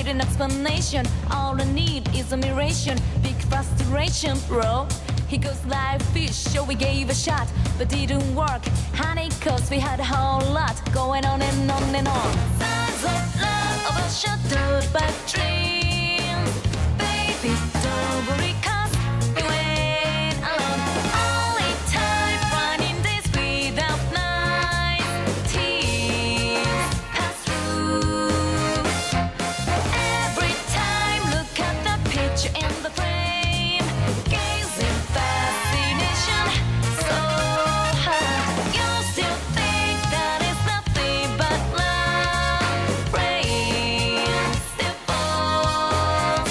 need an explanation. All I need is admiration. Big frustration, bro. He goes like fish, so we gave a shot, but didn't work. Honey, cause we had a whole lot going on and on and on. Signs of love overshadowed by dreams. Baby, don't worry, cause you ain't alone. Only time finding days without nights. Tears pass through. Every time, look at the picture in the frame. Gazing fascination, so hard. You still think that it's nothing but love. Rain still falls.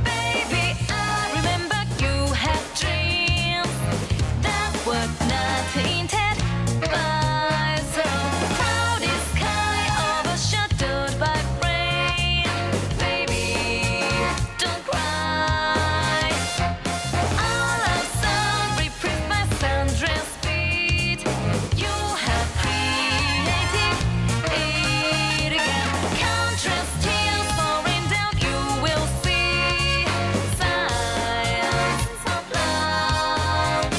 Baby, I remember you had dreams that were not intended by so cloudy sky overshadowed by rain. Baby, don't cry. All our song reprieved by Sandra's beat. You have created it again. Countless tears pouring down, you will see signs of love.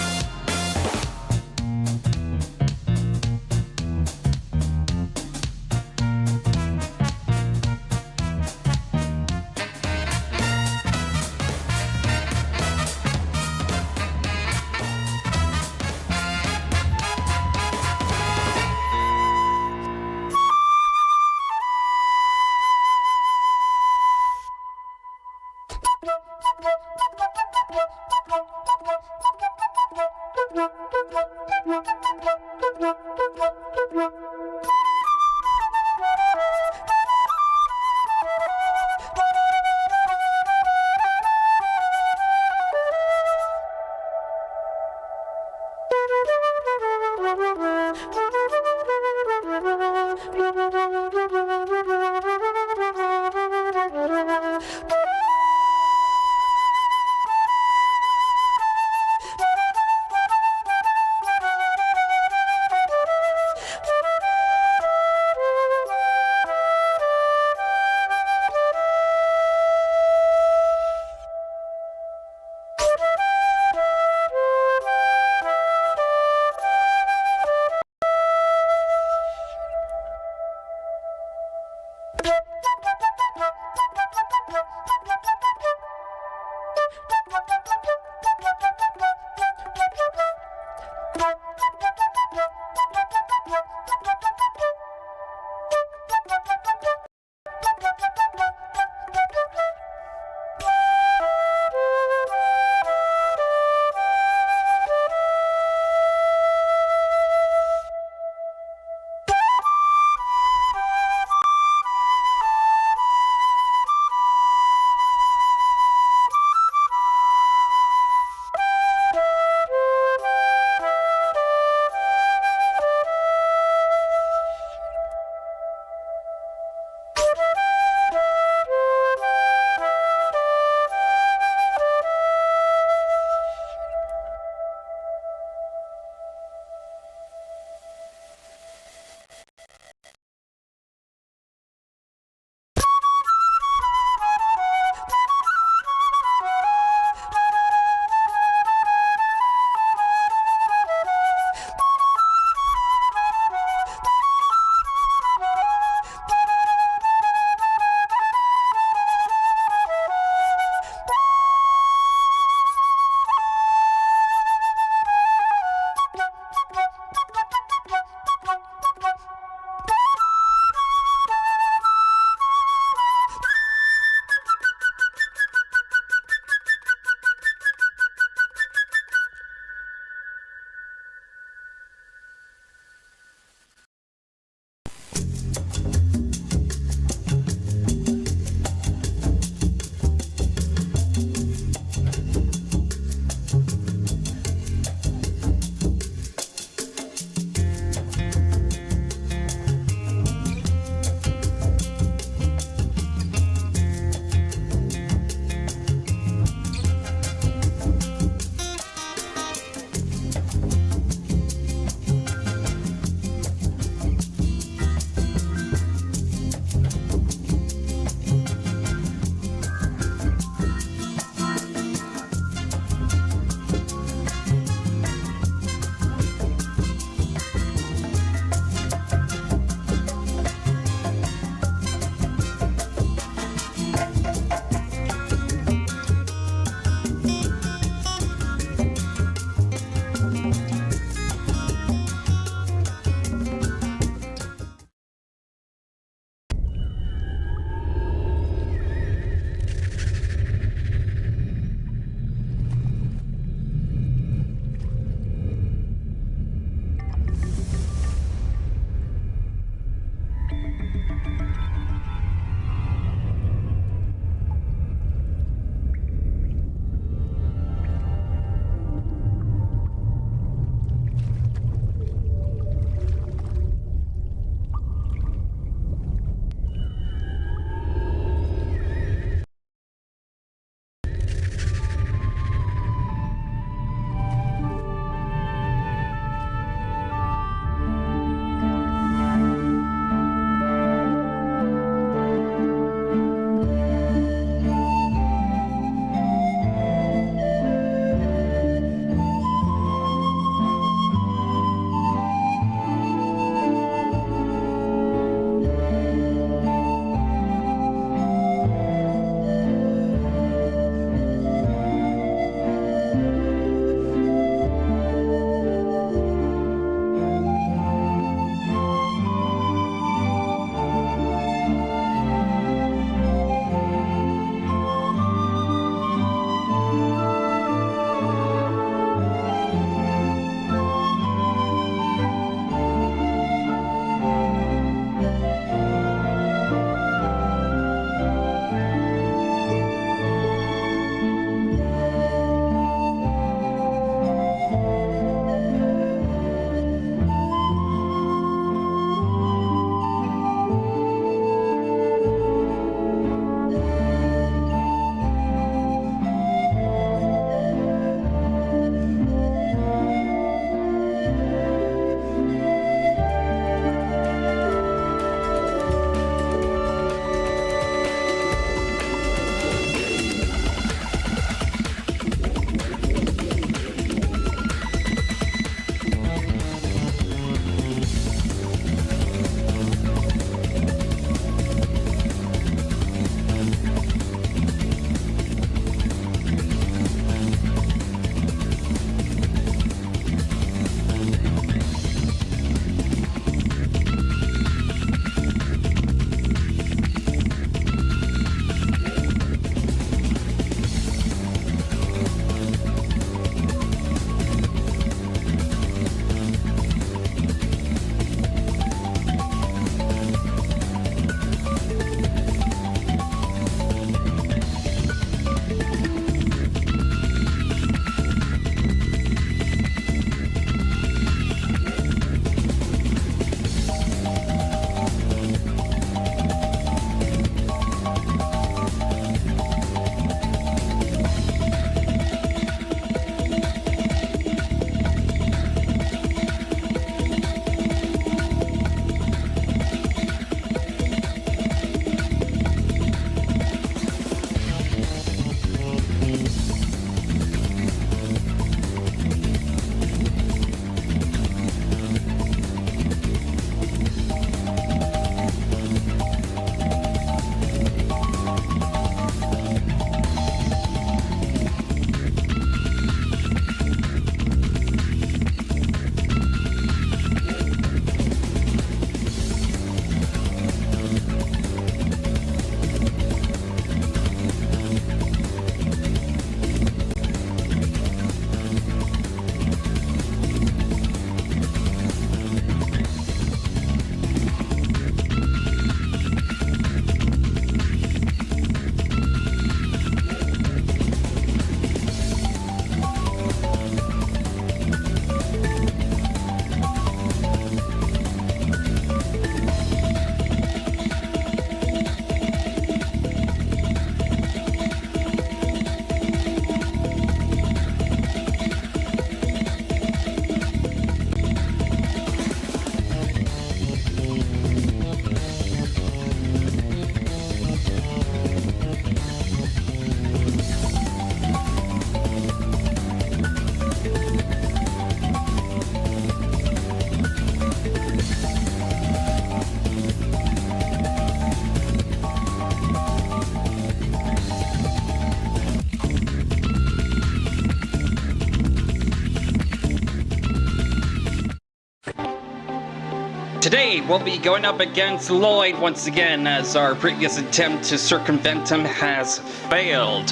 Today we'll be going up against Lloyd once again, as our previous attempt to circumvent him has failed.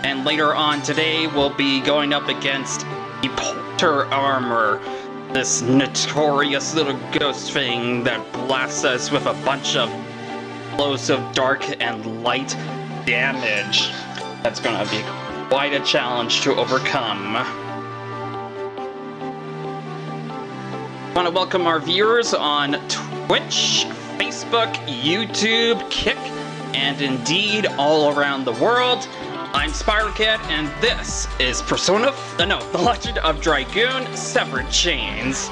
And later on today we'll be going up against the Porter Armor, this notorious little ghost thing that blasts us with a bunch of blows of dark and light damage. That's gonna be quite a challenge to overcome. I want to welcome our viewers on Twitch, Facebook, YouTube, Kick, and indeed all around the world. I'm SpyroKid, and this is The Legend of Dragoon: Severed Chains.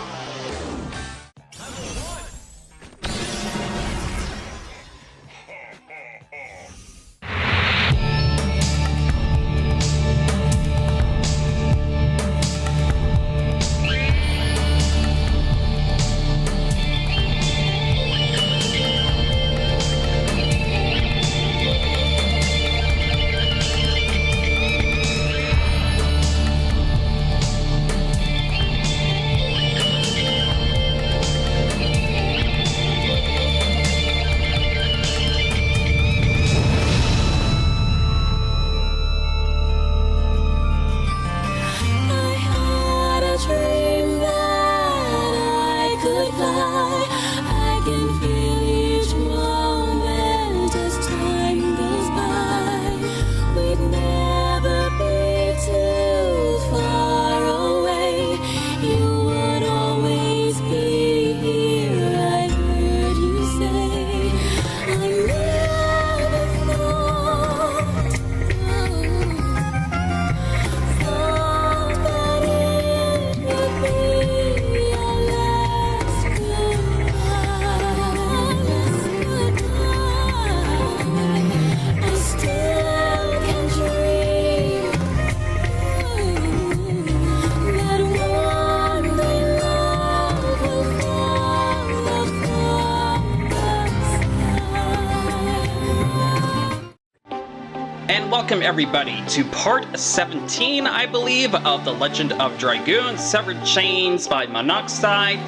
Welcome everybody to part 17, I believe, of The Legend of Dragoon: Severed Chains by Monoxide,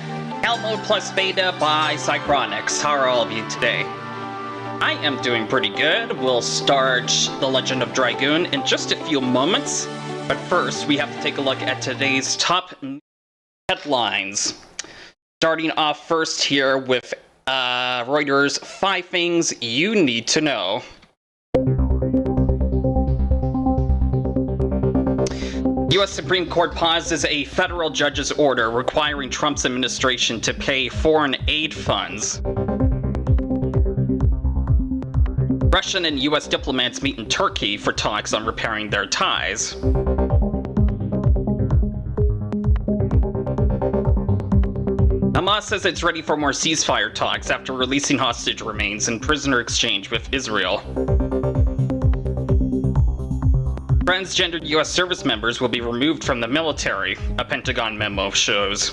Hell Mode Plus Beta by Zychronix. How are all of you today? I am doing pretty good. We'll start The Legend of Dragoon in just a few moments, but first we have to take a look at today's top headlines. Starting off first here with Reuters' 5 Things You Need to Know. U.S. Supreme Court pauses a federal judge's order requiring Trump's administration to pay foreign aid funds. Russian and U.S. diplomats meet in Turkey for talks on repairing their ties. Hamas says it's ready for more ceasefire talks after releasing hostage remains in prisoner exchange with Israel. Transgendered U.S. service members will be removed from the military, a Pentagon memo shows.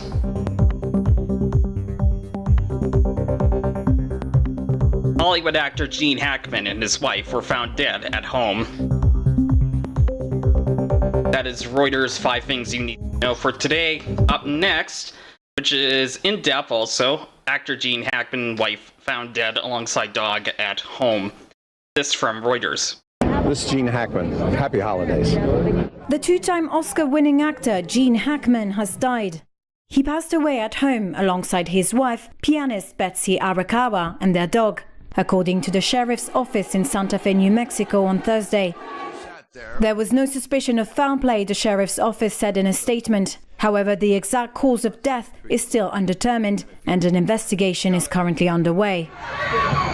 Hollywood actor Gene Hackman and his wife were found dead at home. That is Reuters' 5 Things You Need to Know for today. Up next, which is in depth also, actor Gene Hackman, wife found dead alongside dog at home. This from Reuters. This is Gene Hackman. Happy holidays. The two-time Oscar-winning actor Gene Hackman has died. He passed away at home alongside his wife, pianist Betsy Arakawa, and their dog, according to the sheriff's office in Santa Fe, New Mexico on Thursday. There was no suspicion of foul play, the sheriff's office said in a statement. However, the exact cause of death is still undetermined, and an investigation is currently underway.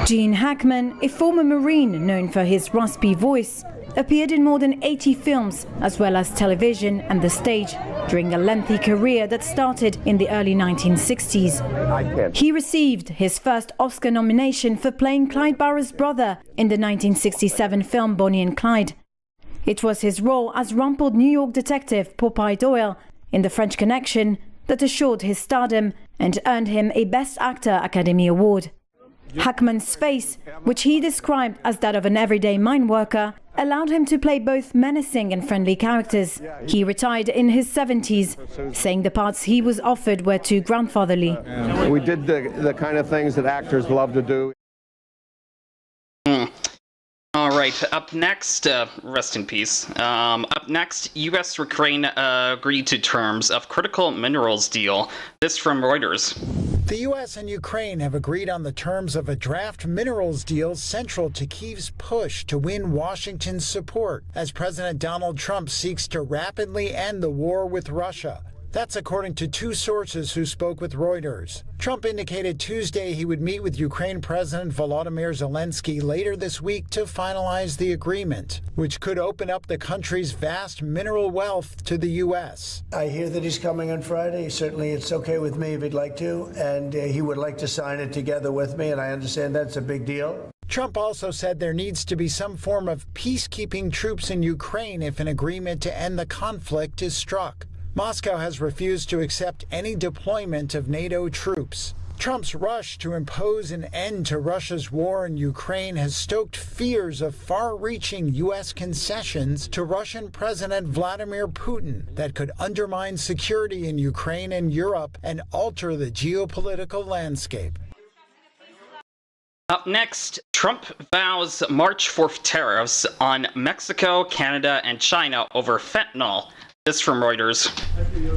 Gene Hackman, a former Marine known for his raspy voice, appeared in more than 80 films, as well as television and the stage, during a lengthy career that started in the early 1960s. He received his first Oscar nomination for playing Clyde Barrow's brother in the 1967 film Bonnie and Clyde. It was his role as rumpled New York detective Popeye Doyle in The French Connection that assured his stardom and earned him a Best Actor Academy Award. Hackman's face, which he described as that of an everyday mine worker, allowed him to play both menacing and friendly characters. He retired in his 70s, saying the parts he was offered were too grandfatherly. We did the kind of things that actors love to do. All right, up next, rest in peace. Up next, U.S.-Ukraine agreed to terms of critical minerals deal. This from Reuters. The U.S. and Ukraine have agreed on the terms of a draft minerals deal central to Kyiv's push to win Washington's support as President Donald Trump seeks to rapidly end the war with Russia. That's according to two sources who spoke with Reuters. Trump indicated Tuesday he would meet with Ukraine President Volodymyr Zelensky later this week to finalize the agreement, which could open up the country's vast mineral wealth to the U.S. I hear that he's coming on Friday. Certainly it's okay with me if he'd like to, and he would like to sign it together with me, and I understand that's a big deal. Trump also said there needs to be some form of peacekeeping troops in Ukraine if an agreement to end the conflict is struck. Moscow has refused to accept any deployment of NATO troops. Trump's rush to impose an end to Russia's war in Ukraine has stoked fears of far-reaching U.S. concessions to Russian President Vladimir Putin that could undermine security in Ukraine and Europe and alter the geopolitical landscape. Up next, Trump vows March 4th tariffs on Mexico, Canada, and China over fentanyl. This from Reuters.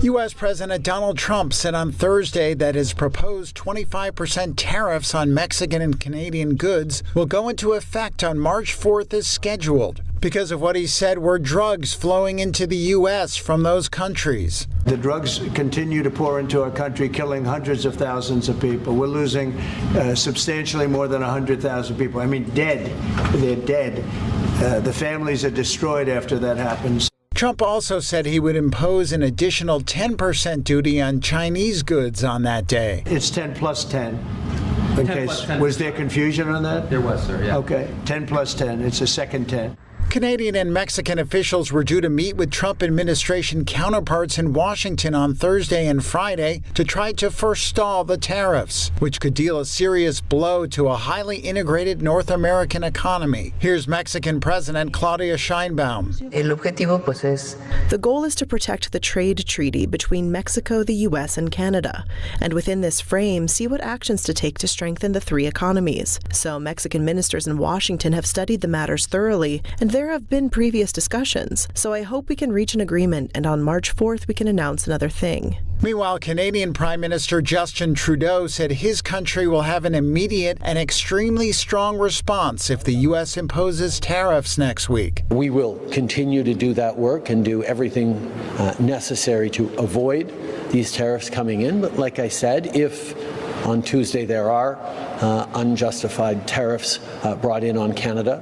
U.S. President Donald Trump said on Thursday that his proposed 25% tariffs on Mexican and Canadian goods will go into effect on March 4th as scheduled because of what he said were drugs flowing into the U.S. from those countries. The drugs continue to pour into our country, killing hundreds of thousands of people. We're losing substantially more than 100,000 people. I mean, dead. They're dead. The families are destroyed after that happens. Trump also said he would impose an additional 10% duty on Chinese goods on that day. It's 10 plus 10. In 10 case, plus 10. was there confusion on that? There was, sir, yeah. Okay, 10 plus 10. It's a second 10. Canadian and Mexican officials were due to meet with Trump administration counterparts in Washington on Thursday and Friday to try to forestall the tariffs, which could deal a serious blow to a highly integrated North American economy. Here's Mexican President Claudia Sheinbaum. The goal is to protect the trade treaty between Mexico, the U.S., and Canada, and within this frame, see what actions to take to strengthen the three economies. So Mexican ministers in Washington have studied the matters thoroughly, and there have been previous discussions, so I hope we can reach an agreement, and on March 4th we can announce another thing. Meanwhile, Canadian Prime Minister Justin Trudeau said his country will have an immediate and extremely strong response if the U.S. imposes tariffs next week. We will continue to do that work and do everything necessary to avoid these tariffs coming in. But like I said, if on Tuesday there are unjustified tariffs brought in on Canada,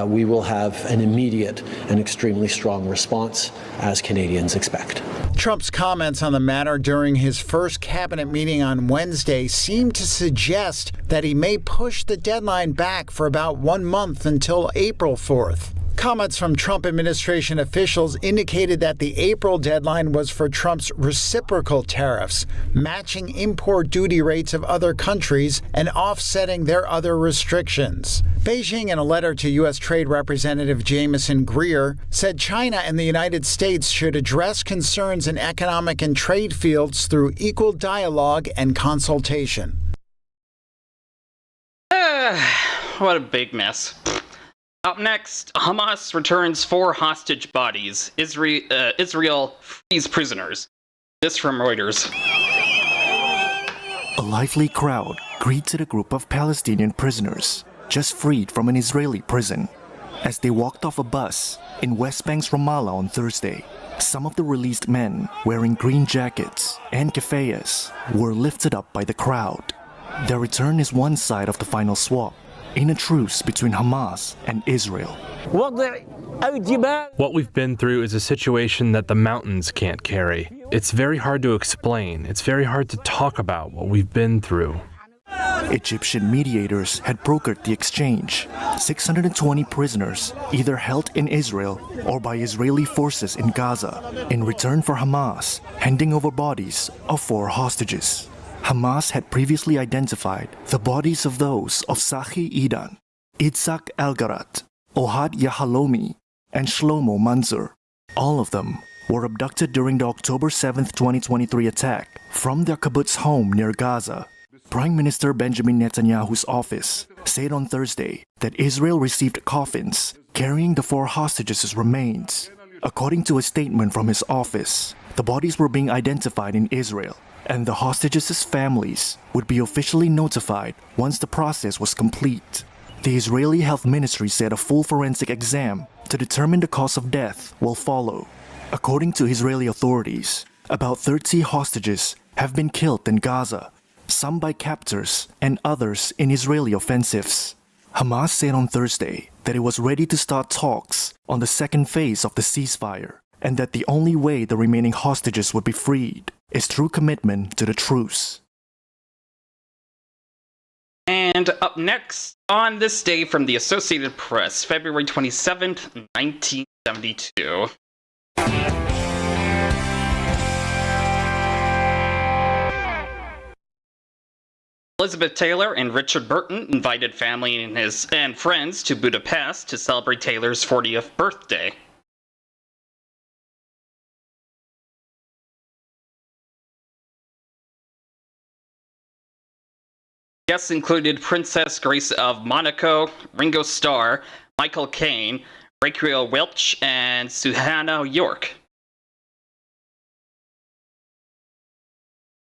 we will have an immediate and extremely strong response, as Canadians expect. Trump's comments on the matter during his first cabinet meeting on Wednesday seemed to suggest that he may push the deadline back for about 1 month until April 4th. Comments from Trump administration officials indicated that the April deadline was for Trump's reciprocal tariffs, matching import duty rates of other countries and offsetting their other restrictions. Beijing, in a letter to U.S. Trade Representative Jameson Greer, said China and the United States should address concerns in economic and trade fields through equal dialogue and consultation. What a big mess. Up next, Hamas returns 4 hostage bodies. Israel frees prisoners. This from Reuters. A lively crowd greeted a group of Palestinian prisoners just freed from an Israeli prison as they walked off a bus in West Bank's Ramallah on Thursday. Some of the released men, wearing green jackets and keffiyehs, were lifted up by the crowd. Their return is one side of the final swap in a truce between Hamas and Israel. What we've been through is a situation that the mountains can't carry. It's very hard to explain. It's very hard to talk about what we've been through. Egyptian mediators had brokered the exchange. 620 prisoners, either held in Israel or by Israeli forces in Gaza, in return for Hamas handing over bodies of 4 hostages. Hamas had previously identified the bodies of those of Sahi Idan, Itzhak Elgarat, Ohad Yahalomi, and Shlomo Manzur. All of them were abducted during the October 7, 2023 attack from their kibbutz home near Gaza. Prime Minister Benjamin Netanyahu's office said on Thursday that Israel received coffins carrying the 4 hostages' remains. According to a statement from his office, the bodies were being identified in Israel, and the hostages' families would be officially notified once the process was complete. The Israeli Health Ministry said a full forensic exam to determine the cause of death will follow. According to Israeli authorities, about 30 hostages have been killed in Gaza, some by captors and others in Israeli offensives. Hamas said on Thursday that it was ready to start talks on the second phase of the ceasefire, and that the only way the remaining hostages would be freed is through commitment to the truce. And up next, on this day from the Associated Press, February 27th, 1972. Elizabeth Taylor and Richard Burton invited family and friends to Budapest to celebrate Taylor's 40th birthday. Guests included Princess Grace of Monaco, Ringo Starr, Michael Caine, Raquel Welch, and Susanna York.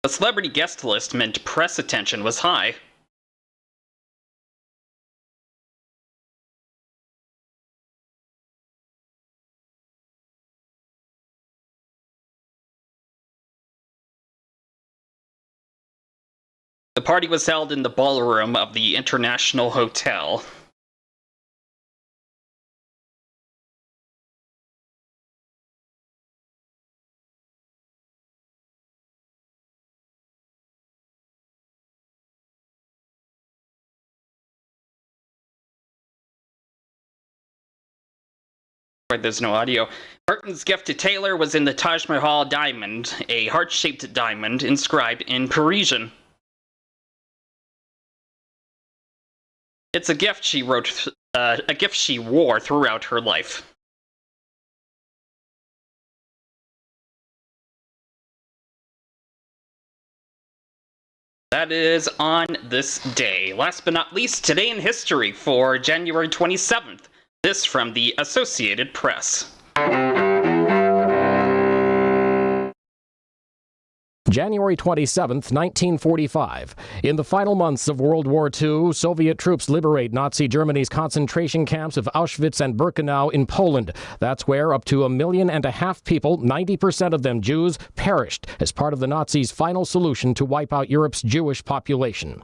The celebrity guest list meant press attention was high. The party was held in the ballroom of the International Hotel. There's no audio. Burton's gift to Taylor was in the Taj Mahal diamond, a heart-shaped diamond inscribed in Parisian. It's a gift she wore throughout her life. That is on this day. Last but not least, today in history for January 27th. This from the Associated Press. January 27, 1945. In the final months of World War II, Soviet troops liberate Nazi Germany's concentration camps of Auschwitz and Birkenau in Poland. That's where up to 1.5 million people, 90% of them Jews, perished as part of the Nazis' final solution to wipe out Europe's Jewish population.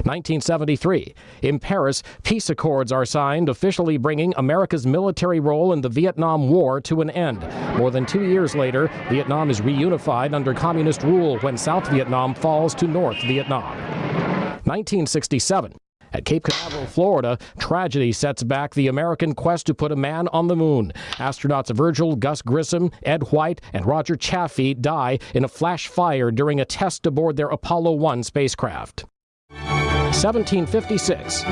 1973. In Paris, peace accords are signed, officially bringing America's military role in the Vietnam War to an end. More than 2 years later, Vietnam is reunified under communist rule when South Vietnam falls to North Vietnam. 1967. At Cape Canaveral, Florida, tragedy sets back the American quest to put a man on the moon. Astronauts Virgil Gus Grissom, Ed White, and Roger Chaffee die in a flash fire during a test aboard their Apollo 1 spacecraft. 1756.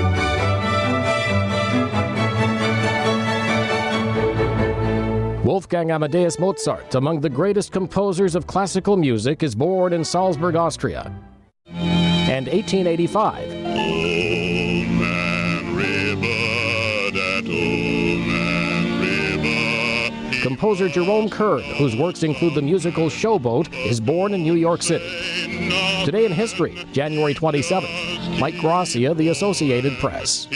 Wolfgang Amadeus Mozart, among the greatest composers of classical music, is born in Salzburg, Austria. And 1885. Composer Jerome Kern, whose works include the musical Showboat, is born in New York City. Today in history, January 27th. Mike Gracia, The Associated Press.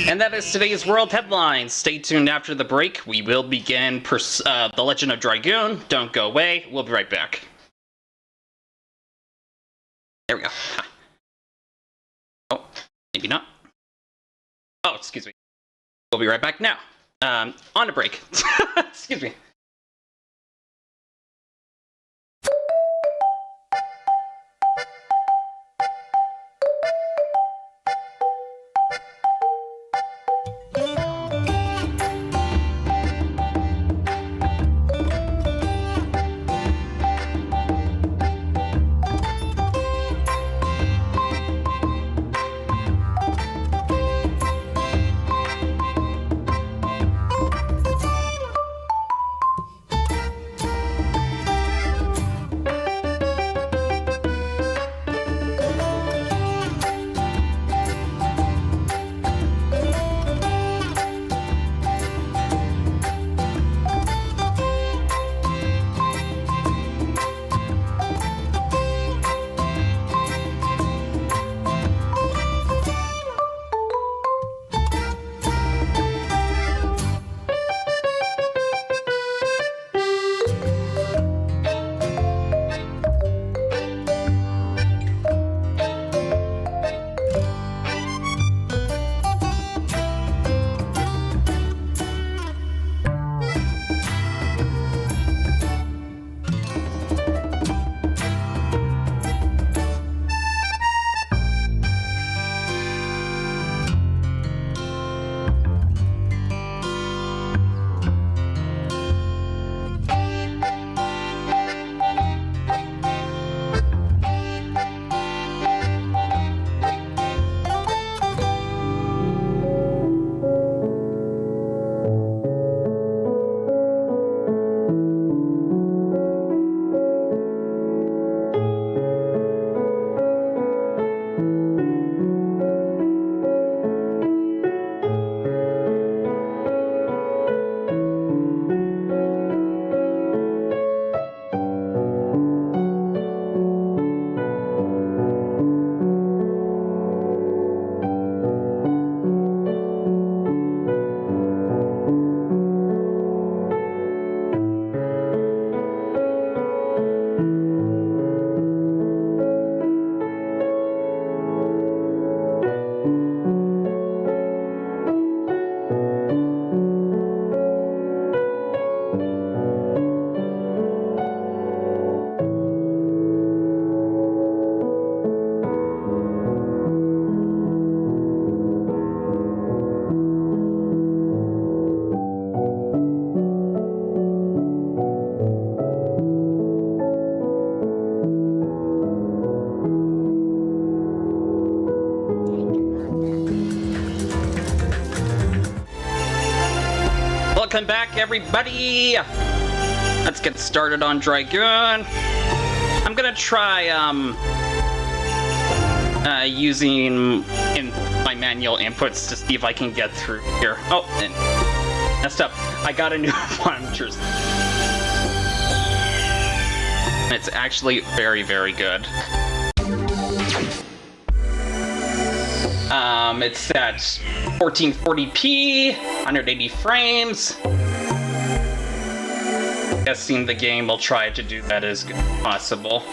And that is today's world headlines. Stay tuned after the break. We will begin The Legend of Dragoon. Don't go away. We'll be right back. There we go. Oh, maybe not. Oh, excuse me. We'll be right back now. On a break. Excuse me. Welcome back, everybody! Let's get started on Dragoon. I'm gonna try, using my manual inputs to see if I can get through here. Oh, and messed up. I got a new monitors. It's actually very, very good. It's at 1440p, 180 frames. Guessing the game will try to do that as good as possible.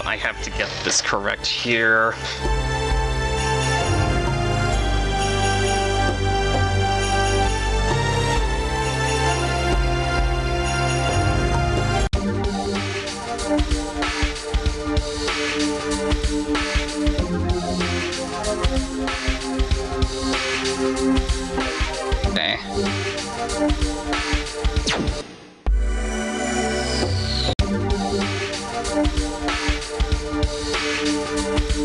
I have to get this correct here. Okay.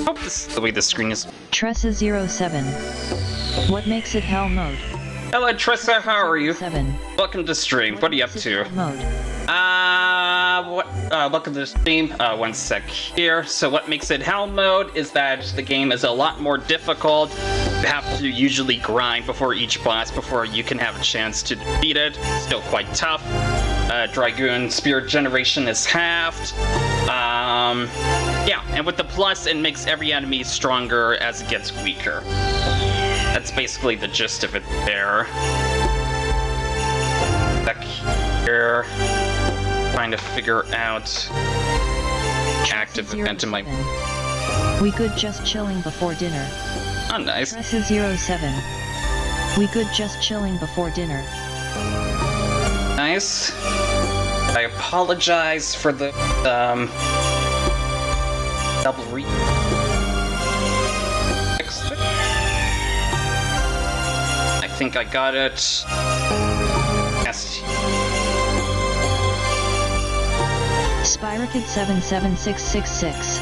Hope this is the way the screen is. Tressa07. What makes it hell mode? Hello Tressa, how are you? 7. Welcome to stream. What are you up to? Mode. Welcome to the stream. One sec here. So what makes it hell mode is that the game is a lot more difficult. You have to usually grind before each boss before you can have a chance to defeat it. Still quite tough. Dragoon Spirit Generation is halved. Yeah, and with the plus, it makes every enemy stronger as it gets weaker. That's basically the gist of it there. Back here. Trying to figure out active event in my... We good just chilling before dinner. Oh, nice. Tressa07. We good just chilling before dinner. Nice. I apologize for the, double re... I think I got it. Yes. Spyrokid77666.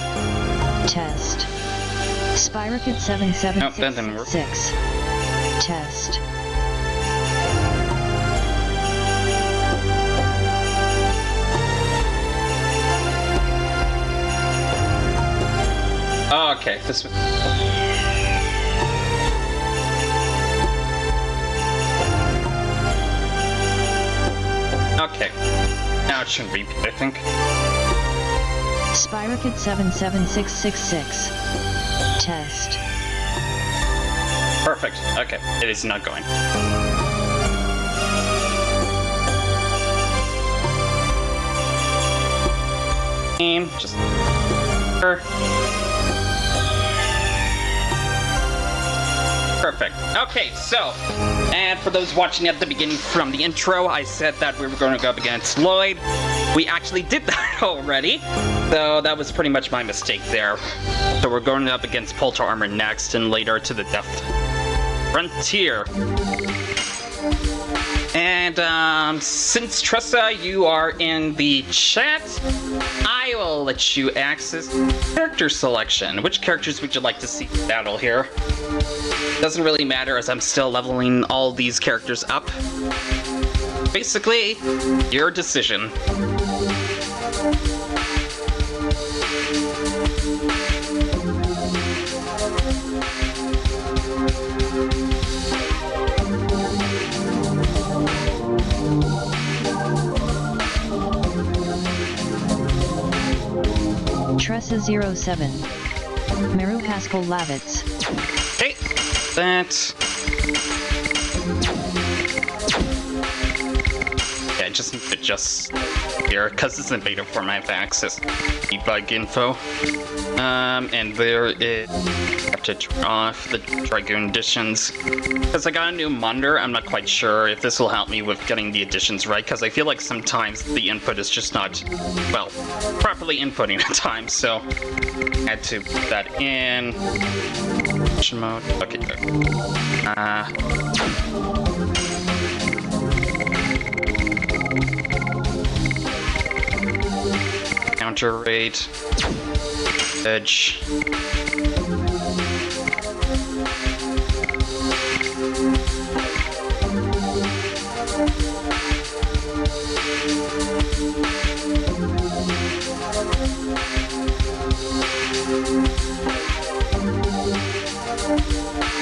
Test. Spyrokid77666. Test. Oh, okay, this one. Okay. Now it should repeat, I think. Spyrokid77666. Test. Perfect. Okay, it is not going. Just... Perfect. Okay, so, and for those watching at the beginning from the intro, I said that we were going to go up against Lloyd. We actually did that already, so that was pretty much my mistake there. So we're going up against Polter Armor next, and later to the Death Frontier. And since Tressa, you are in the chat, I will let you access character selection. Which characters would you like to see battle here? Doesn't really matter as I'm still leveling all these characters up. Basically, your decision. Tressa07. Meru Haskell Lavitz. Okay, that. Yeah, just adjust here because it's in beta format. I have access debug info. And there is. I have to turn off the Dragoon additions because I got a new monitor. I'm not quite sure if this will help me with getting the additions right because I feel like sometimes the input is just not, well, properly inputting at times. So I had to put that in. Mode. Okay. Counter rate. Edge.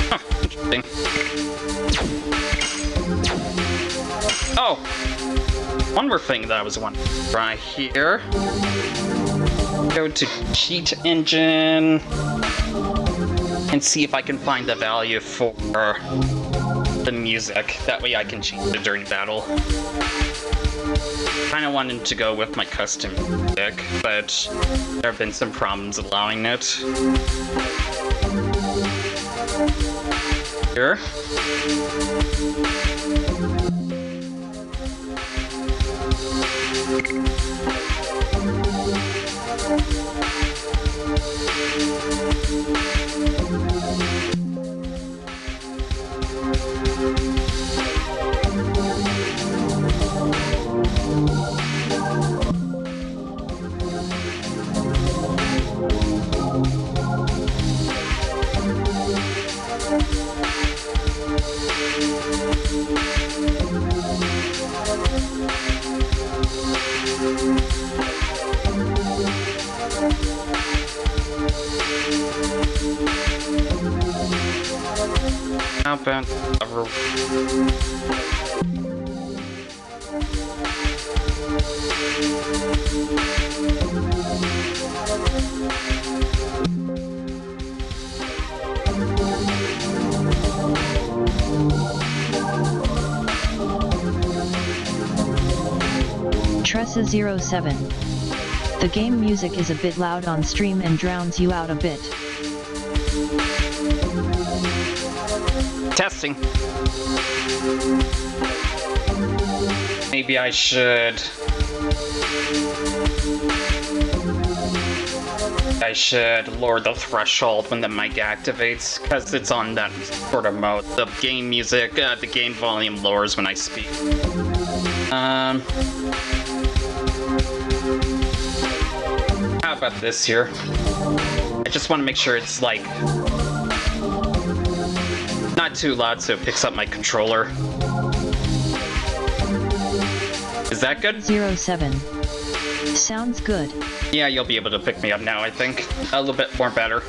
Huh, interesting. Oh! One more thing that I was wanting to try here. Go to cheat engine and see if I can find the value for the music. That way I can change it during battle. Kinda wanted to go with my custom music, but there have been some problems allowing it. Here. Outbound cover. Tressa07. The game music is a bit loud on stream and drowns you out a bit. Testing. Maybe I should lower the threshold when the mic activates, because it's on that sort of mode. The game music, the game volume lowers when I speak. How about this here? I just want to make sure it's like not too loud so it picks up my controller. Is that good? 07. Sounds good. Yeah, you'll be able to pick me up now, I think. A little bit more better.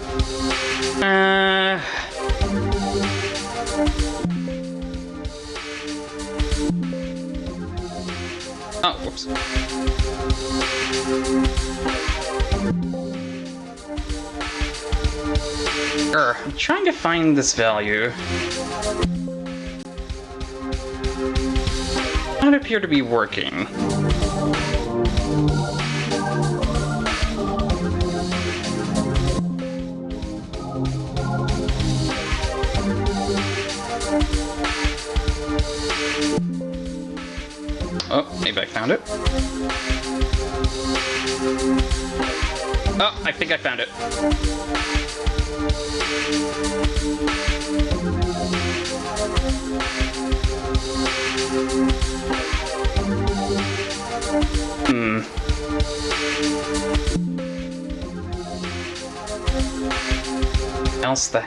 Oh, whoops. I'm trying to find this value. Not appear to be working. Oh, maybe I found it. Oh, I think I found it. Else the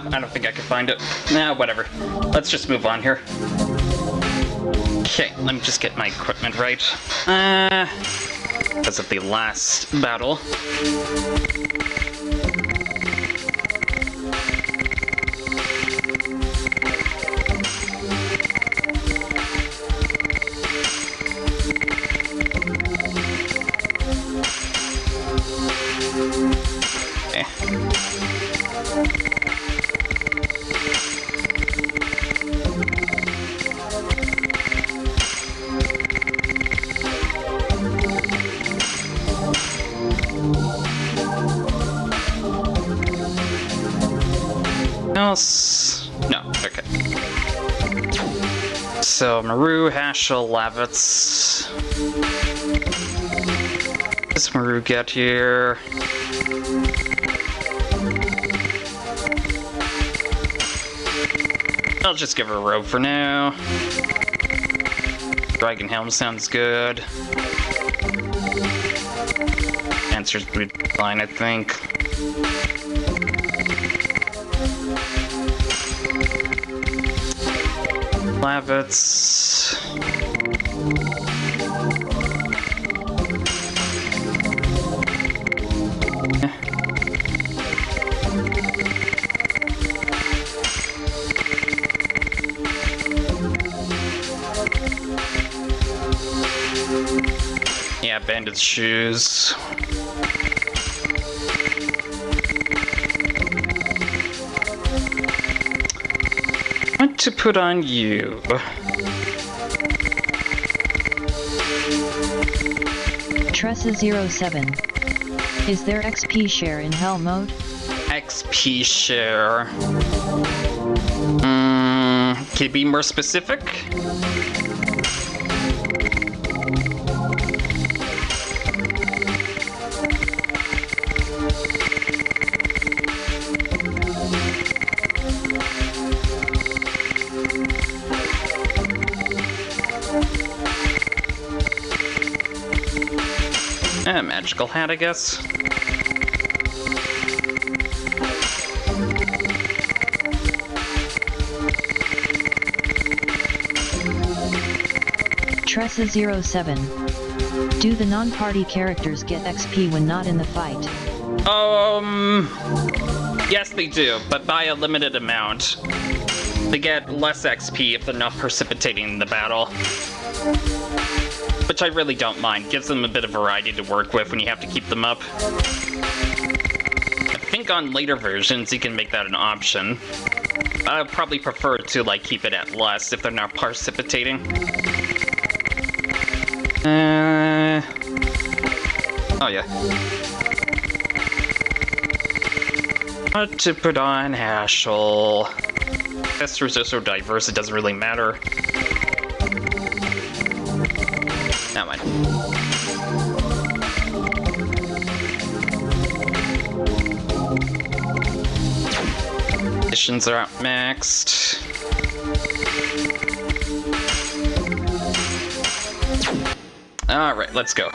I don't think I can find it. Nah, whatever. Let's just move on here. Okay, let me just get my equipment right. Because of the last battle. else? No, okay. So, Maru, Hashel, Lavitz. What does Maru get here? I'll just give her a robe for now. Dragon Helm sounds good. Answer's fine, I think. Lavitz. Yeah, bandit shoes. What to put on you? Tressa07. Is there XP share in Hell mode? XP share. Can you be more specific? Magical hat, I guess. Tressa07. Do the non-party characters get XP when not in the fight? Yes they do, but by a limited amount. They get less XP if they're not precipitating the battle. Which I really don't mind. Gives them a bit of variety to work with when you have to keep them up. I think on later versions you can make that an option. I'd probably prefer to like keep it at less if they're not precipitating. Oh yeah. What to put on Hashel? Testers are so diverse it doesn't really matter. Not mine. Missions are outmaxed. Alright, let's go.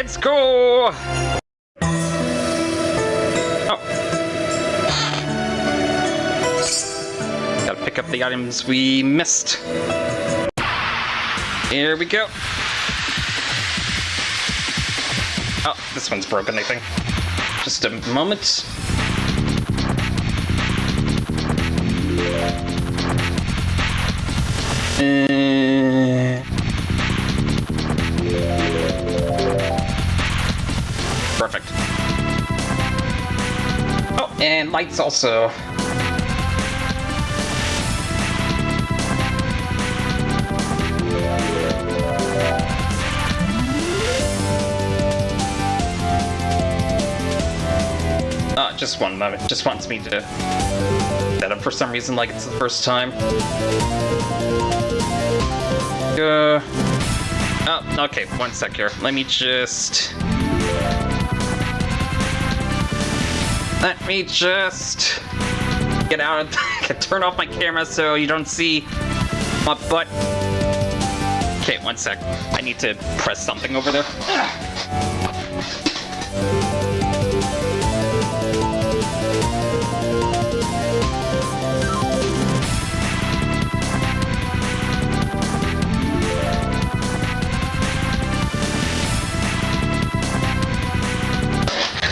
Let's go! Oh. Gotta pick up the items we missed. Here we go. Oh, this one's broken, I think. Just a moment. Perfect. Oh, and lights also. Just one moment. Just wants me to set up for some reason like it's the first time. Oh, okay, one sec here. Let me just get out and turn off my camera so you don't see my butt. Okay, one sec. I need to press something over there.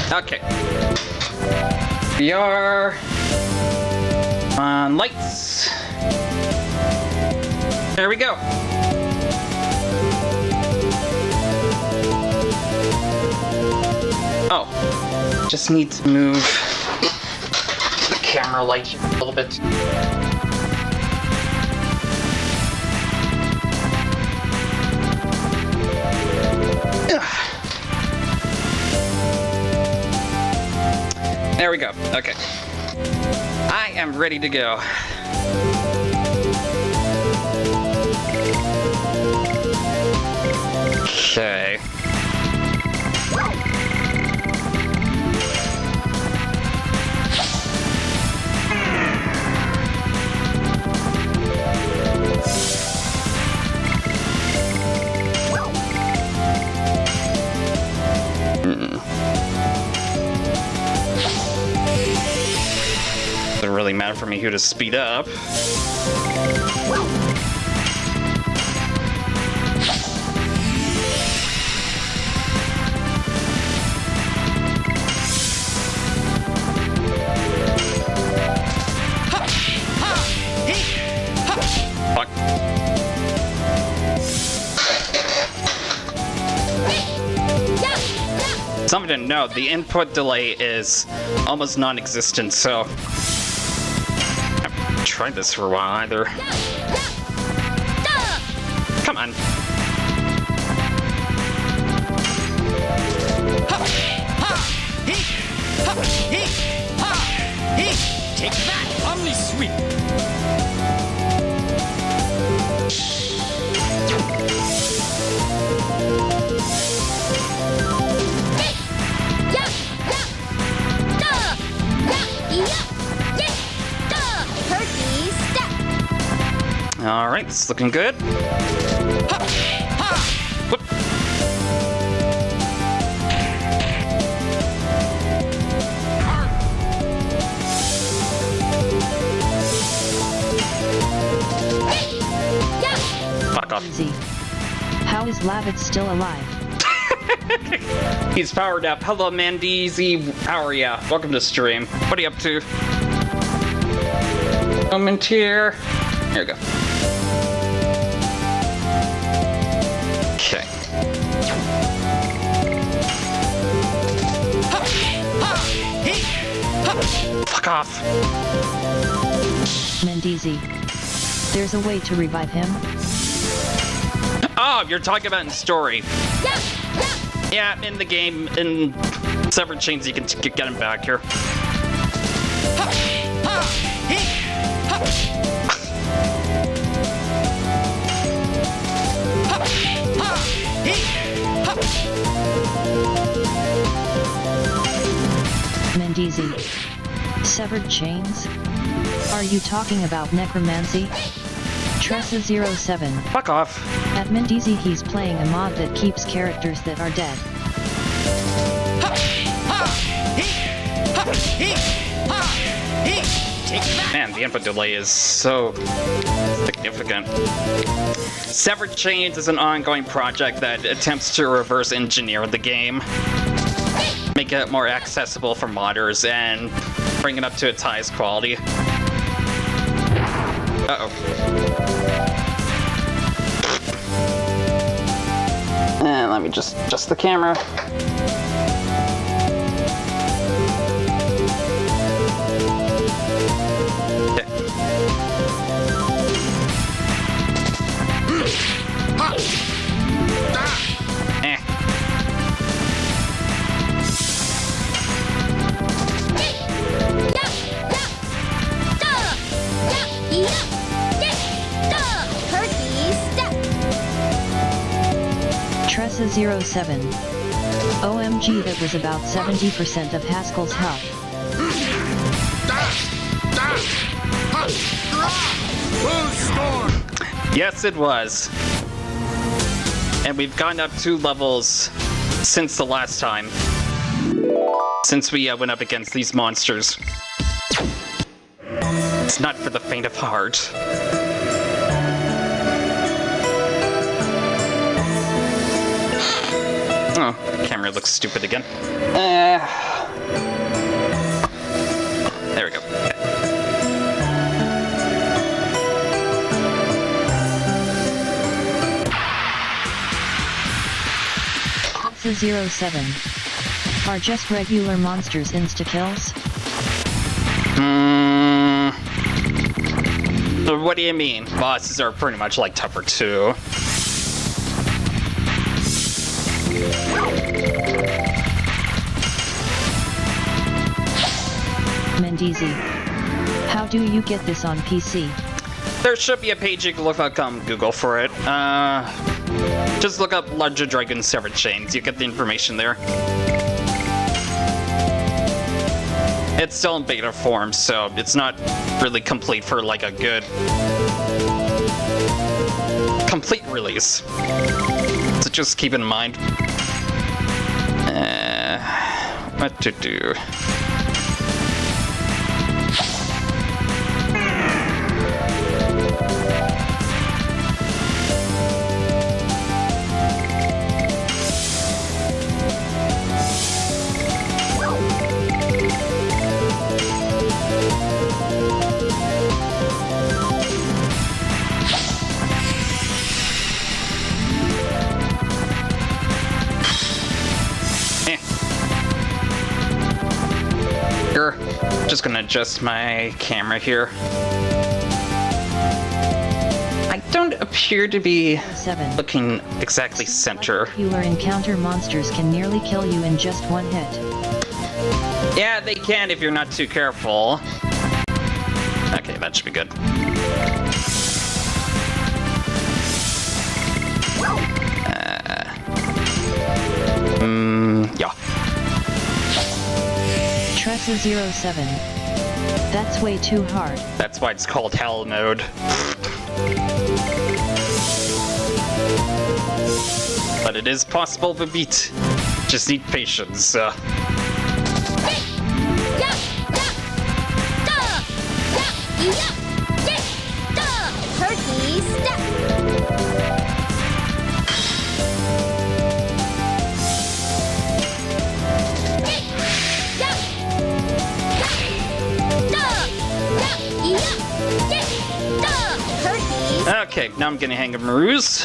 Okay. We are on lights. There we go. Oh, just need to move the camera light here a little bit. There we go. Okay. I am ready to go. Okay. Doesn't really matter for me who to speed up. Fuck. Something to note, the input delay is almost non-existent, so I haven't tried this for a while either. Come on. Take that, Omni Sweep! Alright, this is looking good. Whoop. Fuck off. Easy. How is Lavitz still alive? He's powered up. Hello, Mandeezy. How are ya? Welcome to stream. What are you up to? Moment here. Here we go. Okay. Fuck off. Mendizi. There's a way to revive him? Oh, you're talking about in story. Yeah, in the game, in Severed Chains, you can get him back here. Mendizi. Severed Chains? Are you talking about necromancy? Tressa07. Fuck off. At Mendizi he's playing a mod that keeps characters that are dead. Man, the input delay is so significant. Severed Chains is an ongoing project that attempts to reverse engineer the game, make it more accessible for modders, and bring it up to its highest quality. Uh-oh. And let me just adjust the camera. Tressa07. OMG, that was about 70% of Haskell's health. Yes, it was. And we've gone up 2 levels since the last time. Since we went up against these monsters. It's not for the faint of heart. Oh, camera looks stupid again. There we go. Tressa07. Are just regular monsters insta-kills? What do you mean? Bosses are pretty much like tougher too. Mendizi. How do you get this on PC? There should be a page you can look up on Google for it. Just look up Legend of Dragoon Severed Chains. You get the information there. It's still in beta form, so it's not really complete for like a good complete release. So just keep in mind what to do. Just gonna adjust my camera here. I don't appear to be looking exactly center. Regular encounter monsters can nearly kill you in just one hit. Yeah, they can if you're not too careful. Okay, that should be good. Yeah. Tressa07. That's way too hard. That's why it's called Hell mode. But it is possible to beat. Just need patience. Turkey step. Okay, now I'm getting a hang of Maroos.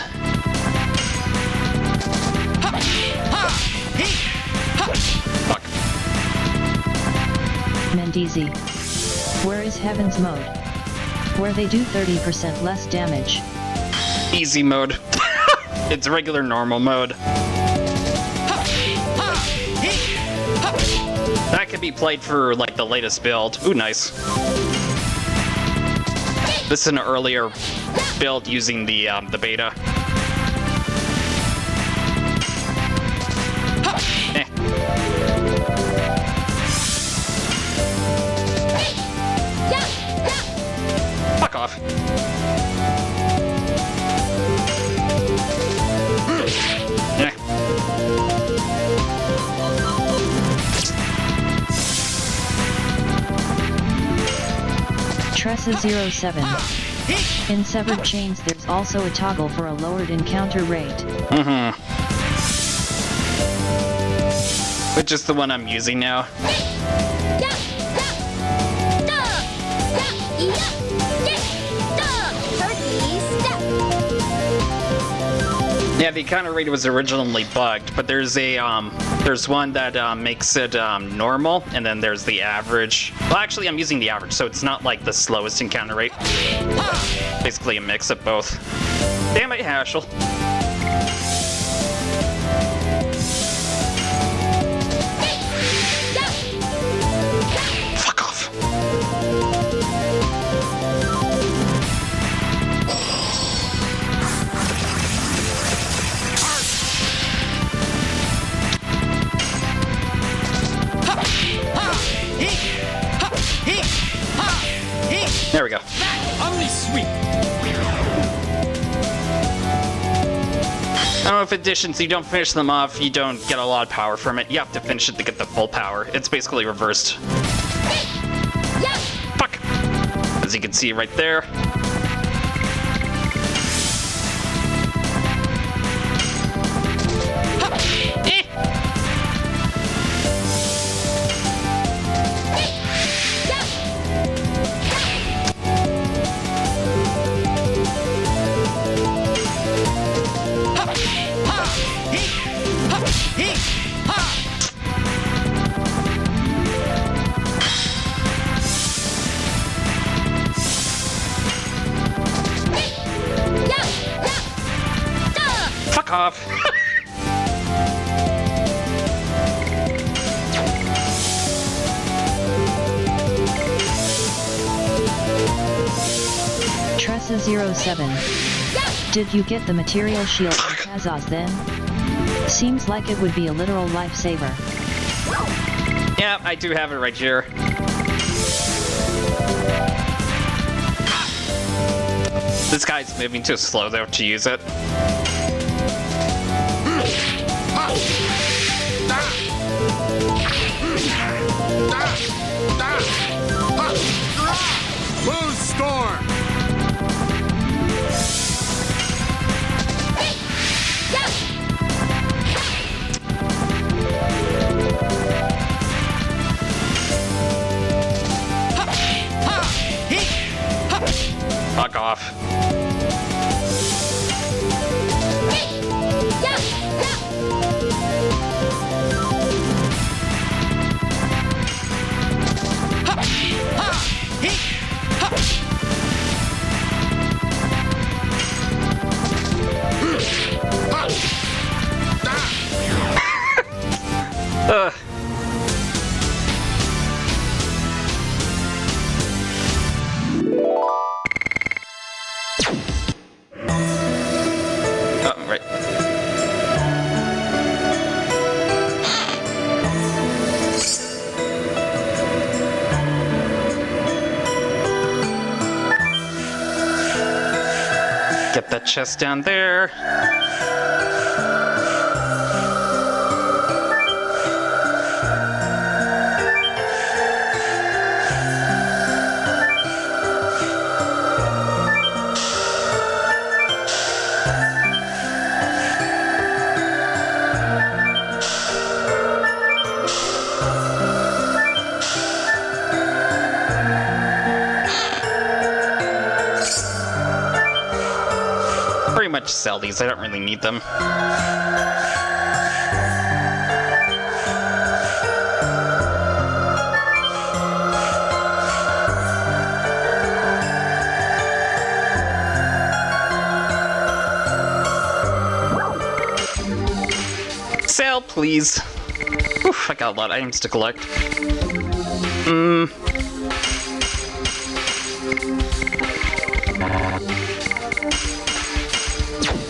Fuck. Mendizi. Where is Heaven's mode? Where they do 30% less damage. Easy mode. It's regular normal mode. That can be played for like the latest build. Ooh, nice. This is an earlier build using the beta. Fuck off. Tressa07. In Severed Chains there's also a toggle for a lowered encounter rate. Which is the one I'm using now. Yeah, the encounter rate was originally bugged, but there's a there's one that makes it normal, and then there's the average. Well, actually, I'm using the average, so it's not like the slowest encounter rate. Basically, a mix of both. Damn it, Hashel. Fuck off. There we go. Only sweet. I don't know if additions, you don't finish them off, you don't get a lot of power from it. You have to finish it to get the full power. It's basically reversed. Fuck! As you can see right there. Fuck off! Tressa07. Did you get the material shield in Kazaz then? Seems like it would be a literal lifesaver. Yeah, I do have it right here. This guy's moving too slow though to use it. Lose Storm! Fuck off. Ugh. Oh, right. Get that chest down there. Pretty much sell these, I don't really need them. Sell, please. Oof, I got a lot of items to collect.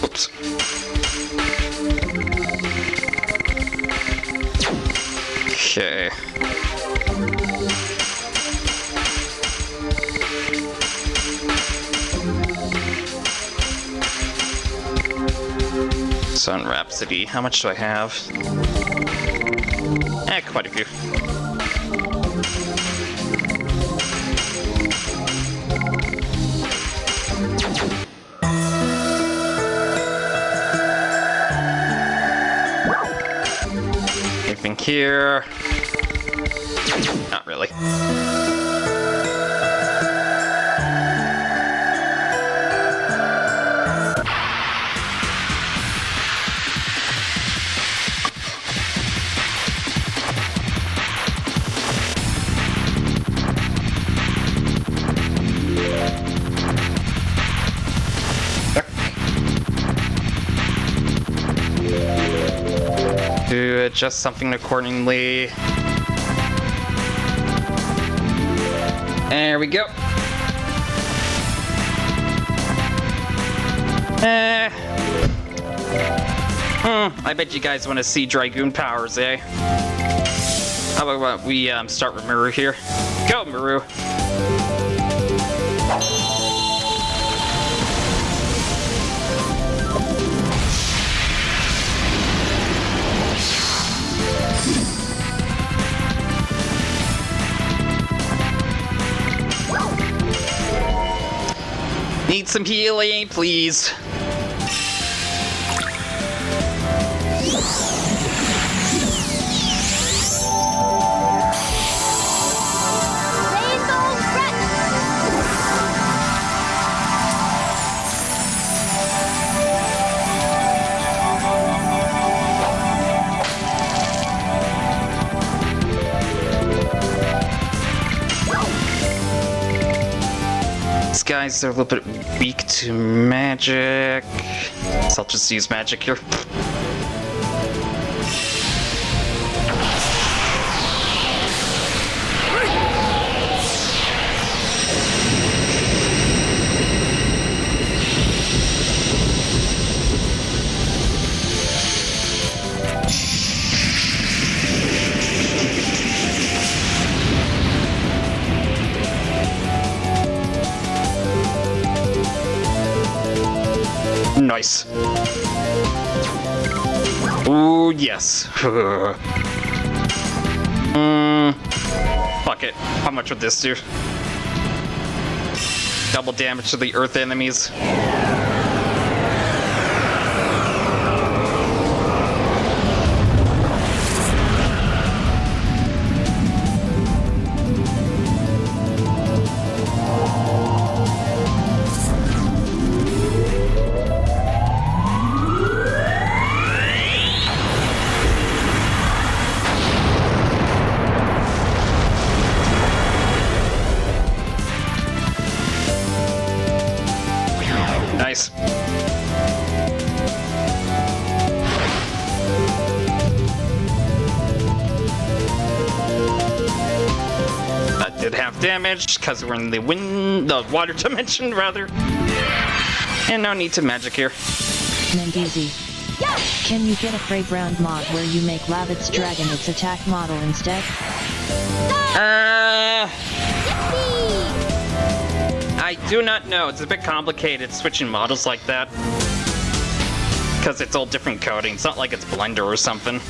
Oops. Okay. Sun Rhapsody. How much do I have? Quite a few. Anything here? Not really. To adjust something accordingly. There we go. I bet you guys want to see Dragoon powers, eh? How about we start with Maru here? Go, Maru! Need some healing, please. These guys are a little bit weak to magic. So I'll just use magic here. Nice. Ooh, yes. Fuck it. How much would this do? Double damage to the earth enemies. Nice. That did half damage because we're in the water dimension rather. And no need to magic here. Mendizi. Can you get a Freybrand mod where you make Lavit's dragon its attack model instead? I do not know. It's a bit complicated switching models like that. Because it's all different coding. It's not like it's Blender or something.